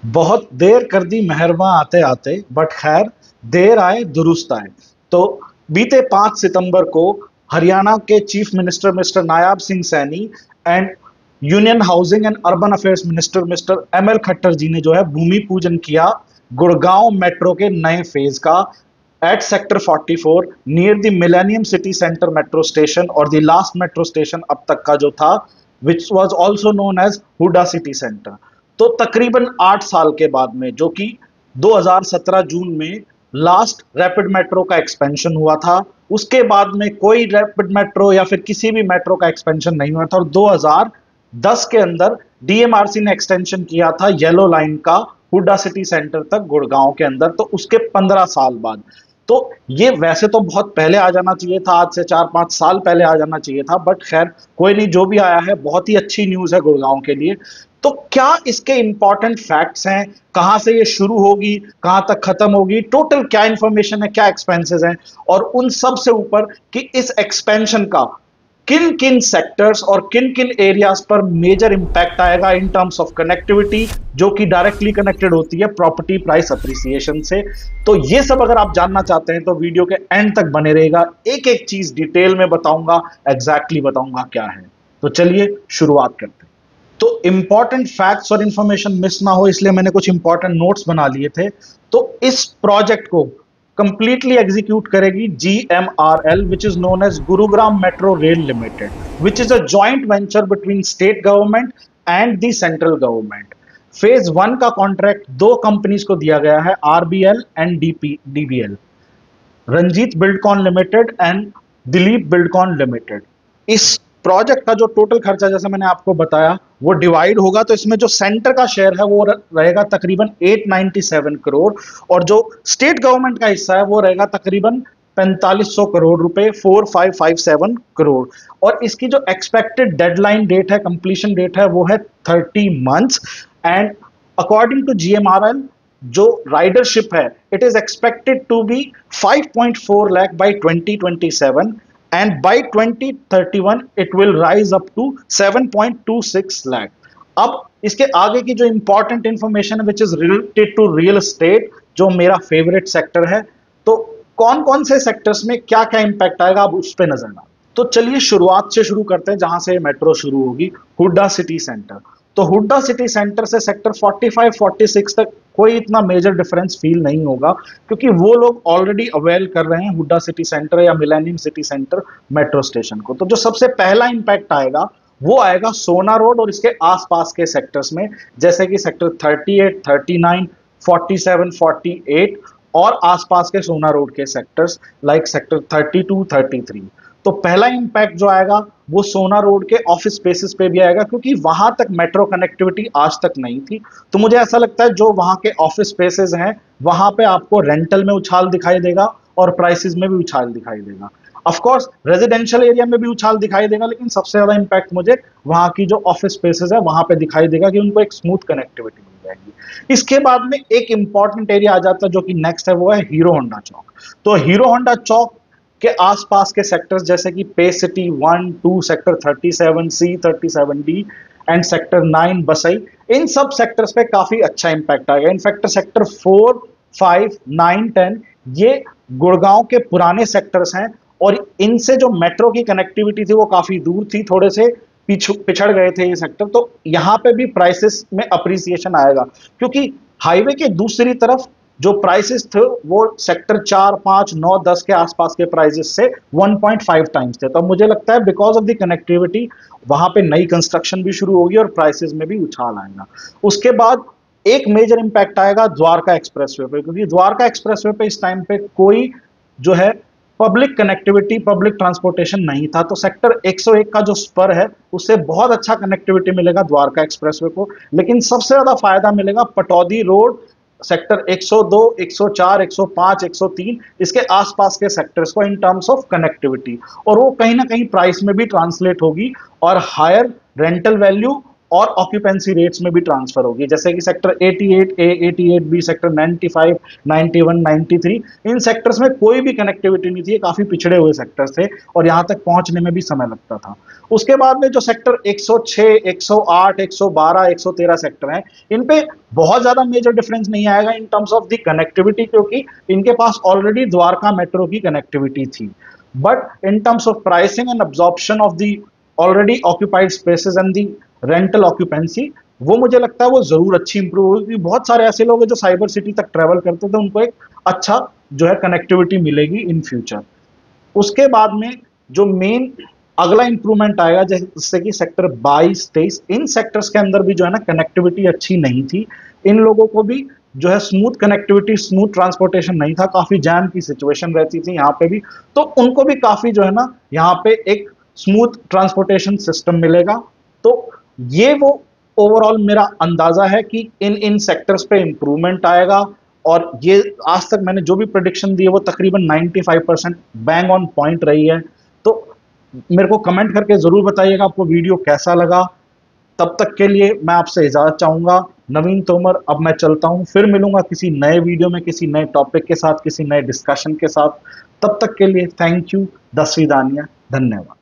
बहुत देर कर दी मेहरबां आते आते, बट खैर देर आए दुरुस्त आए। तो बीते 5 सितंबर को हरियाणा के chief minister mister Nayab Singh Saini and union housing and urban affairs minister mister ML Khattar ji ने जो है भूमि पूजन किया गुड़गांव मेट्रो के नए फेज का at sector 44 near the millennium city centre metro station, और द लास्ट मेट्रो स्टेशन अब तक का जो था, which was also known as HUDA city centre. तो तकरीबन 8 साल के बाद में, जो कि 2017 जून में लास्ट रैपिड मेट्रो का एक्सपेंशन हुआ था, उसके बाद में कोई रैपिड मेट्रो या फिर किसी भी मेट्रो का एक्सपेंशन नहीं हुआ था, और 2010 के अंदर डीएमआरसी ने एक्सटेंशन किया था येलो लाइन का हुडा सिटी सेंटर तक गुड़गांव के अंदर। तो उसके 15 साल बाद, तो ये वैसे तो बहुत पहले आ जाना चाहिए था, आज से 4-5 साल पहले आ जाना चाहिए था, बट खैर कोई नहीं, जो भी आया है बहुत ही अच्छी न्यूज है गुड़गांव के लिए। तो क्या इसके इंपॉर्टेंट फैक्ट्स हैं, कहां से ये शुरू होगी, कहां तक खत्म होगी, टोटल क्या इंफॉर्मेशन है, क्या एक्सपेंसेस हैं, और उन सब से ऊपर कि इस एक्सपेंशन का किन किन सेक्टर्स और किन किन एरियाज पर मेजर इंपैक्ट आएगा इन टर्म्स ऑफ कनेक्टिविटी, जो कि डायरेक्टली कनेक्टेड होती है प्रॉपर्टी प्राइस अप्रिसिएशन से। तो ये सब अगर आप जानना चाहते हैं तो वीडियो के एंड तक बने रहेगा, एक एक चीज डिटेल में बताऊंगा, एग्जैक्टली बताऊंगा क्या है। तो चलिए शुरुआत करते हैं। तो इंपॉर्टेंट फैक्ट्स और इंफॉर्मेशन मिस ना हो, इसलिए मैंने कुछ इंपॉर्टेंट नोट्स बना लिए थे। तो इस प्रोजेक्ट को कंप्लीटली एग्जीक्यूट करेगी GMRL, which is known as Gurugram metro rail limited, which is a joint venture between state government and the central government. Phase 1 का कॉन्ट्रैक्ट दो कंपनीज को दिया गया है, RBL and DBL, Ranjit Buildcon limited and Dilip Buildcon limited. इस project का जो टोटल खर्चा, जैसे मैंने आपको बताया, वो डिवाइड होगा, तो इसमें जो सेंटर का शेयर है वो रहेगा तकरीबन 897 करोड़, और जो स्टेट गवर्नमेंट का हिस्सा है वो रहेगा तकरीबन 4500 करोड़ रुपए, 4557 करोड़। और इसकी जो एक्सपेक्टेड डेडलाइन डेट है, कंप्लीशन डेट है, वो है 30 months. And according to GMRL, जो राइडरशिप है, it is expected to be 5.4 lakh by 2027, and by 2031 it will rise up to 7.26 lakh। अब इसके आगे की जो इंपॉर्टेंट इंफॉर्मेशन है, which is related to real estate, जो मेरा फेवरेट सेक्टर है, तो कौन कौन से सेक्टर्स में क्या क्या इंपैक्ट आएगा, अब उस पर नजर डाल। तो चलिए शुरुआत से शुरू करते हैं, जहां से मेट्रो शुरू होगी, हुड्डा सिटी सेंटर। तो हुड्डा सिटी सेंटर से सेक्टर 45-46 तक कोई इतना मेजर डिफरेंस फील नहीं होगा, क्योंकि वो लोग ऑलरेडी अवेल कर रहे हैं हुड्डा सिटी सेंटर या millennium city centre metro station को। तो जो सबसे पहला इंपैक्ट आएगा वो आएगा सोना रोड और इसके आसपास के सेक्टर्स में, जैसे कि सेक्टर 38, 39, 47, 48 और आसपास के सोना रोड के सेक्टर्स लाइक सेक्टर 32, 33। तो पहला इंपैक्ट जो आएगा वो सोना रोड के ऑफिस स्पेसेस पे भी आएगा, क्योंकि वहां तक मेट्रो कनेक्टिविटी आज तक नहीं थी। तो मुझे ऐसा लगता है जो वहां के ऑफिस स्पेसेस हैं, वहां पे आपको रेंटल में उछाल दिखाई देगा और प्राइसेस में भी उछाल दिखाई देगा। ऑफ कोर्स रेजिडेंशियल एरिया में भी उछाल दिखाई देगा, लेकिन सबसे ज्यादा इंपैक्ट मुझे वहां की जो ऑफिस स्पेसेस है वहां पे दिखाई देगा, कि उनको एक स्मूथ कनेक्टिविटी मिल जाएगी। इसके बाद में एक इंपॉर्टेंट एरिया आ जाता है जो कि नेक्स्ट है, वो है हीरो होंडा चौक। तो हीरो होंडा चौक के आसपास के सेक्टर्स, जैसे कि पे city 1, 2, sector 37C, 37D and sector 9 बसई, इन सब सेक्टर्स पे काफी अच्छा इंपैक्ट आएगा। इनफैक्ट सेक्टर 4, 5, 9, 10 ये गुड़गांव के पुराने सेक्टर्स हैं, और इनसे जो मेट्रो की कनेक्टिविटी थी वो काफी दूर थी, थोड़े से पिछड़ गए थे ये सेक्टर। तो यहाँ पे भी प्राइसेस में अप्रिसिएशन आएगा, क्योंकि हाईवे के दूसरी तरफ जो प्राइसेस थे वो सेक्टर 4, 5, 9, 10 के आसपास के प्राइसेस से 1.5 टाइम्स थे। तो मुझे लगता है बिकॉज ऑफ द कनेक्टिविटी वहां पे नई कंस्ट्रक्शन भी शुरू होगी और प्राइसेस में भी उछाल आएगा। उसके बाद एक मेजर इंपैक्ट आएगा द्वारका एक्सप्रेसवे पे, क्योंकि द्वारका एक्सप्रेसवे पे इस टाइम पे कोई जो है पब्लिक कनेक्टिविटी, पब्लिक ट्रांसपोर्टेशन नहीं था। तो सेक्टर 101 का जो स्पर है उससे बहुत अच्छा कनेक्टिविटी मिलेगा द्वारका एक्सप्रेसवे को, लेकिन सबसे ज्यादा फायदा मिलेगा पटौदी रोड, सेक्टर 102, 104, 105, 103 इसके आसपास के सेक्टर्स को इन टर्म्स ऑफ कनेक्टिविटी, और वो कहीं ना कहीं प्राइस में भी ट्रांसलेट होगी और हायर रेंटल वैल्यू और ऑक्यूपेंसी रेट्स में भी ट्रांसफर होगी, जैसे कि सेक्टर 88A, 88B, सेक्टर 95, 91, 93, इन सेक्टर्स में कोई भी कनेक्टिविटी नहीं थी, ये काफी पिछड़े हुए सेक्टर्स थे और यहाँ तक पहुंचने में भी समय लगता था। उसके बाद में जो सेक्टर 106, 108, 112, 113 सेक्टर हैं, इन पे बहुत ज्यादा मेजर डिफरेंस नहीं आएगा in terms of the connectivity, क्योंकि इनके पास ऑलरेडी द्वारका मेट्रो की कनेक्टिविटी थी। But in terms of pricing and absorption of the already occupied spaces and the rental occupancy, वो मुझे लगता है वो जरूर अच्छी इंप्रूव होगी। बहुत सारे ऐसे लोग हैं जो साइबर सिटी तक ट्रेवल करते थे, उनको एक अच्छा जो है कनेक्टिविटी मिलेगी इन फ्यूचर। उसके बाद में जो मेन अगला इंप्रूवमेंट आएगा, जैसे कि सेक्टर 22, 23, इन सेक्टर्स के अंदर भी जो है ना कनेक्टिविटी अच्छी नहीं थी। इन लोगों को भी जो है स्मूथ कनेक्टिविटी, स्मूथ ट्रांसपोर्टेशन नहीं था, काफी जैम की सिचुएशन रहती थी यहाँ पे भी, तो उनको भी काफी जो है ना यहाँ पे एक स्मूथ ट्रांसपोर्टेशन सिस्टम मिलेगा। तो ये वो ओवरऑल मेरा अंदाजा है कि इन सेक्टर्स पे इंप्रूवमेंट आएगा। और ये आज तक मैंने जो भी प्रेडिक्शन दी है वो तकरीबन 95% बैंग ऑन पॉइंट रही है। तो मेरे को कमेंट करके जरूर बताइएगा आपको वीडियो कैसा लगा। तब तक के लिए मैं आपसे इजाजत चाहूंगा। नवीन तोमर, अब मैं चलता हूं, फिर मिलूंगा किसी नए वीडियो में, किसी नए टॉपिक के साथ, किसी नए डिस्कशन के साथ। तब तक के लिए थैंक यू, दसवीं दानिया, धन्यवाद।